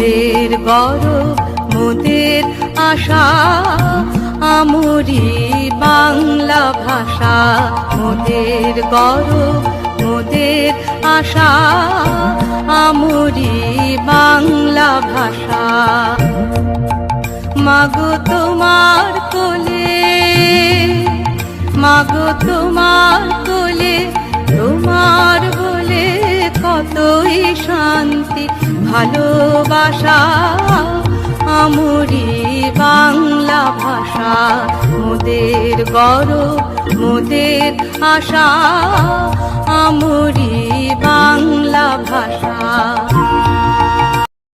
মোদের গৌরব মোদের আশা আমরি বাংলা ভাষা। মোদের গৌরব মোদের আশা আমরি বাংলা ভাষা। মাগো তোমার কোলে, মাগো তোমার কোলে, তোমার বলে কতই শান্তি ভালোবাসা আমরি বাংলা ভাষা। মোদের গৌরব মোদের আশা আমরি বাংলা ভাষা।